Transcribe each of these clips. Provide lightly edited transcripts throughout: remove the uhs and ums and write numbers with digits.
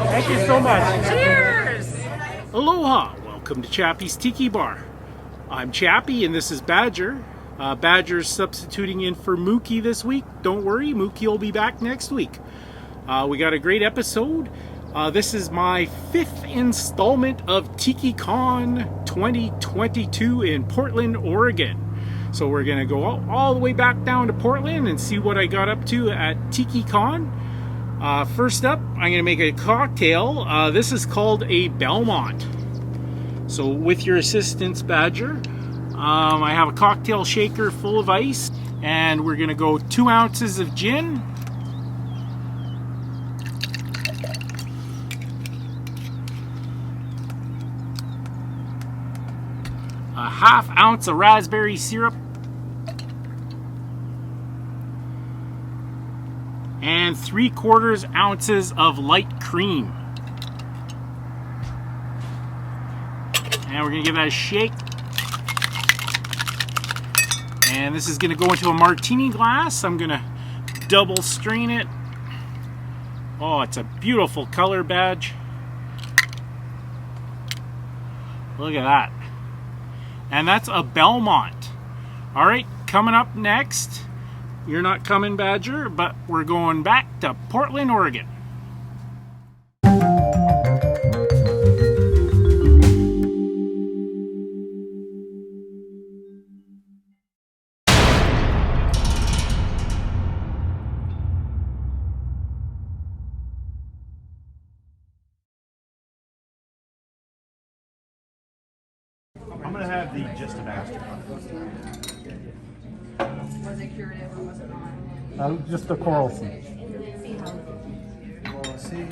Thank you so much. Cheers! Aloha! Welcome to Chappie's Tiki Bar. I'm Chappie and this is Badger. Badger's substituting in for Mookie this week. Don't worry, Mookie will be back next week. We got a great episode. This is my 5th installment of Tiki Kon 2022 in Portland, Oregon. So we're going to go all the way back down to Portland and see what I got up to at Tiki Kon. First up, I'm going to make a cocktail. This is called a Belmont. So with your assistance, Badger, I have a cocktail shaker full of ice, and we're going to go 2 ounces of gin, a ½ ounce of raspberry syrup, and 3/4 ounces of light cream. And we're going to give that a shake. And this is going to go into a martini glass. I'm going to double strain it. Oh, it's a beautiful color, Badge. Look at that. And that's a Belmont. All right, coming up next, you're not coming, Badger, but we're going back to Portland, Oregon. I'm gonna have the just a master. Was it curative or was it not? Just the coral sea. Well, see.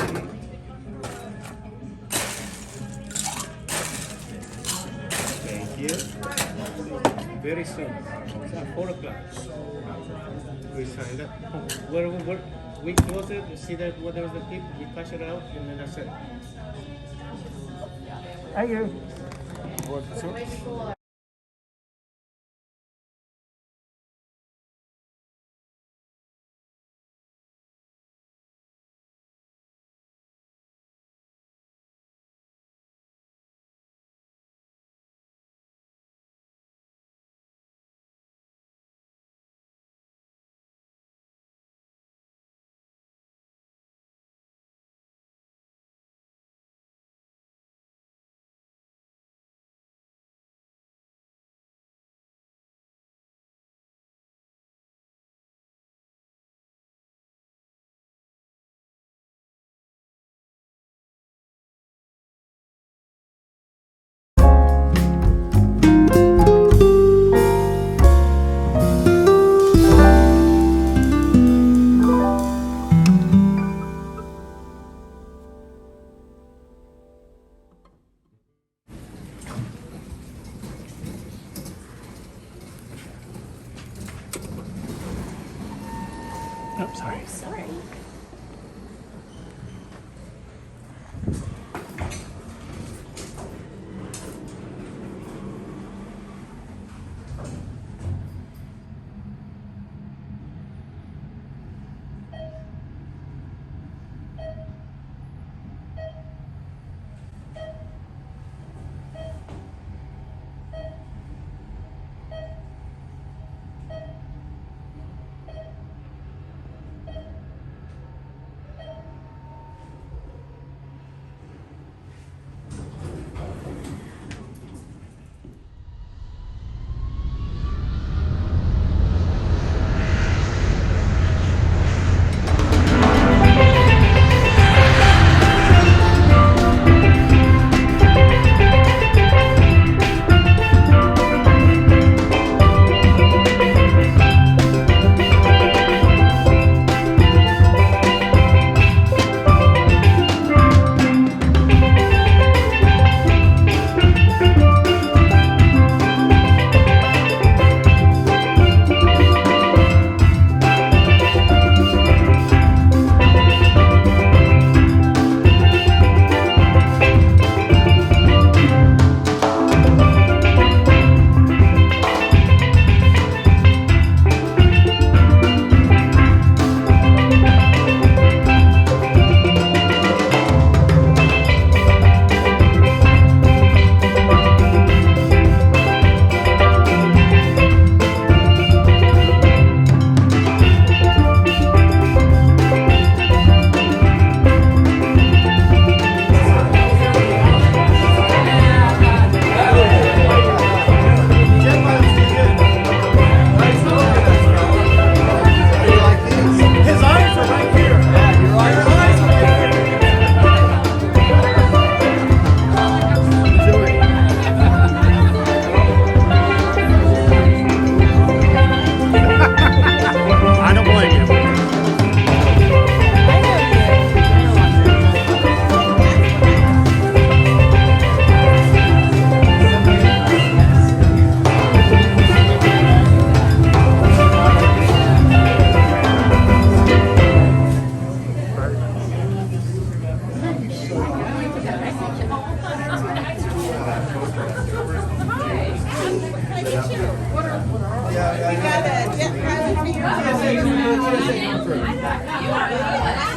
Thank you. Very soon. It's at 4 o'clock. We signed up. Where we close it. You see that what there was the tip. We cash it out, and then that's it. Thank you. Oh, sorry. Sorry.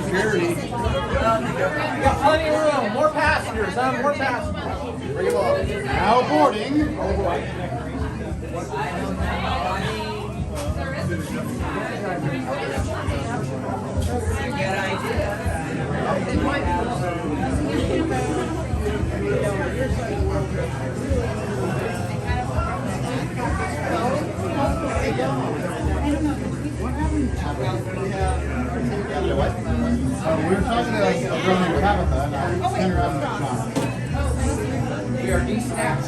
Puree. You got plenty of room. More passengers, huh? More passengers. Bring them up. Now boarding. We're talking to a girl named Tabitha, and I sent her out in the shop. We are de-stacked.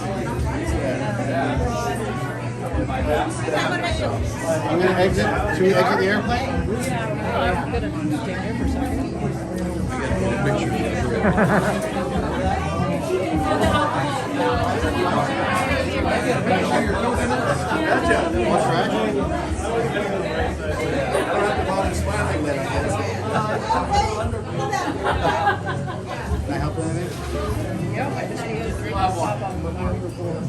I'm going to exit. Should we exit the airplane? I'm gonna stand here for a second. What's right? Can I help with anything? Yep, I just needed a drink and pop on before we were born.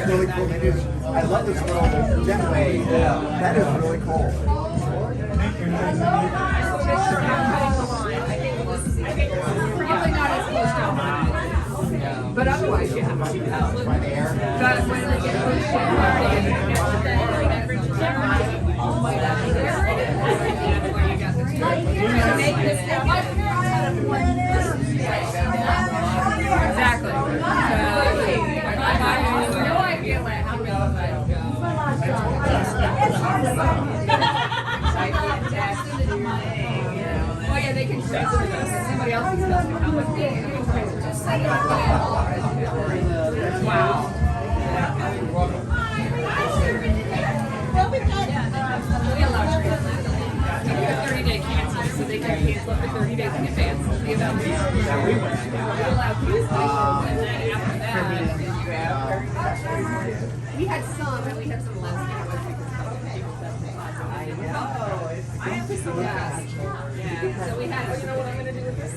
Really cool. I love this little jetway. That is really cool. Probably not as close to but otherwise, yeah. But when they get pushed in, exactly. I have no idea how many oh yeah, they can transfer somebody else's stuff. How much they wow. We allow transfers. We have 30-day cancel, so they can cancel up to 30 days in advance. The event we allow cancellations, and then after that, we had some, and we had some less. I have to some last. Yeah. So we had, you know what I'm going to do with this?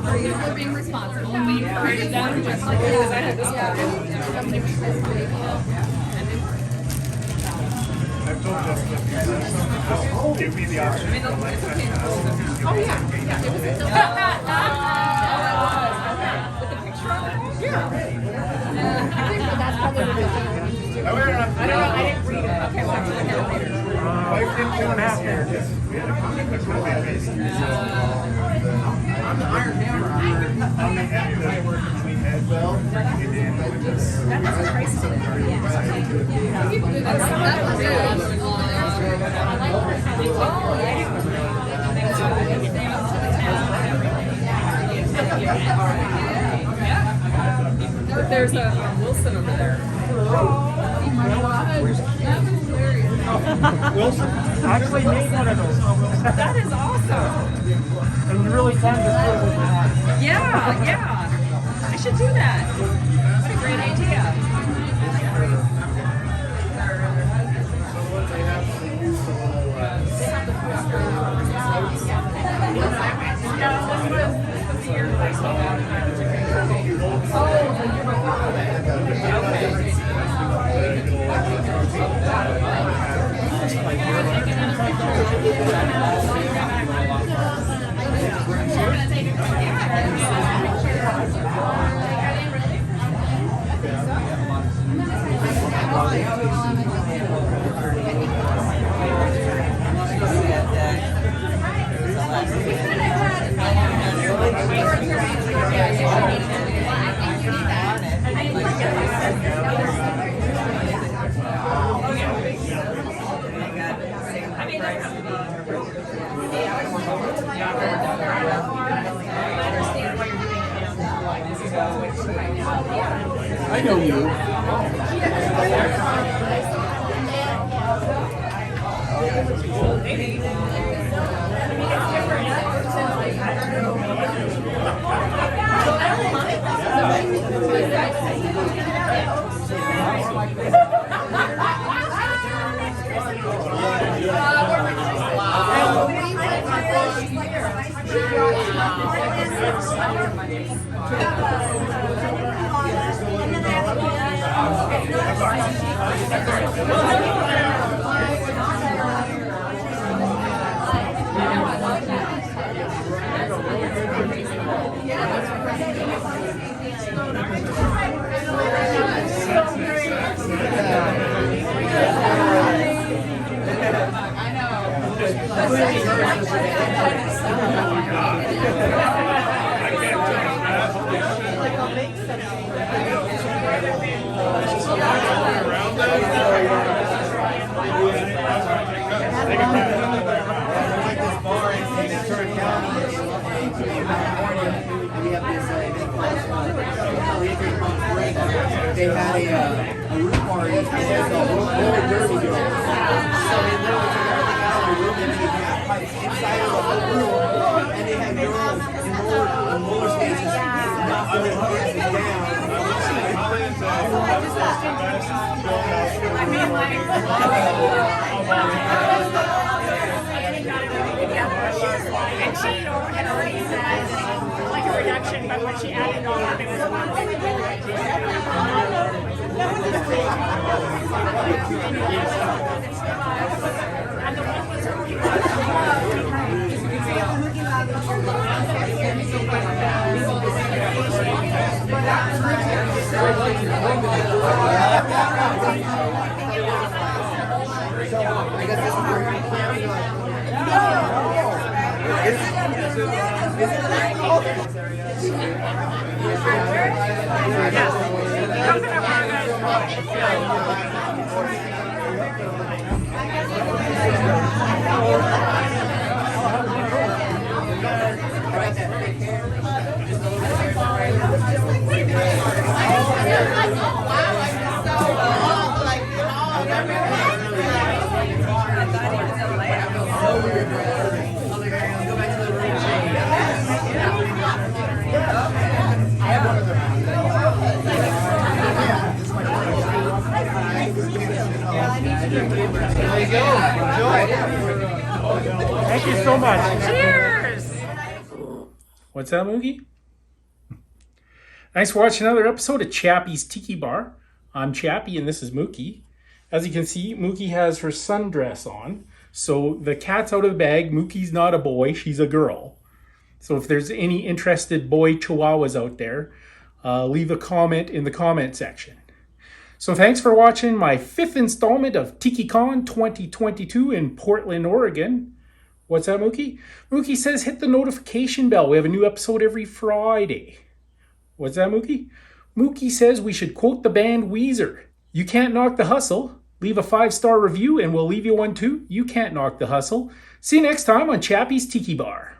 Are you for being responsible? We write it down just like this. I had this one. Give me the option. Oh, yeah. Yeah, it was a with the picture on it? Yeah. I think that's probably what it is. I don't know. I didn't read it. Okay, well, I'll look at it later. 2.5 years. I'm the iron hammer. On the end, I work between heads. Well, That's price to it. People do that. That's really yeah. There's a Wilson over there. Oh my God. That was hilarious. Wilson actually made one of those. That is awesome. And really fun to play with your hand. Yeah, yeah. I should do that. What a great idea. I know you. They had a room party and there's a roller derby going on. So they literally took everything out of the room and made half pipes inside of the whole room. And they had girls in roller skates just knocking their asses down. I mean, like, and she had already said like a reduction, but when she added all of it was and the one was I guess this is where you're planning There you go. Enjoy. Thank you so much. cheers. What's that, Mookie? Thanks for watching another episode of Chappie's Tiki Bar. I'm Chappie and this is Mookie. As you can see, Mookie has her sundress on. So the cat's out of the bag. Mookie's not a boy, she's a girl. So if there's any interested boy chihuahuas out there, leave a comment in the comment section. So thanks for watching my 5th installment of Tiki Kon 2022 in Portland, Oregon. What's that, Mookie? Mookie says hit the notification bell. We have a new episode every Friday. What's that, Mookie? Mookie says we should quote the band Weezer. You can't knock the hustle. Leave a 5-star review and we'll leave you one too. You can't knock the hustle. See you next time on Chappie's Tiki Bar.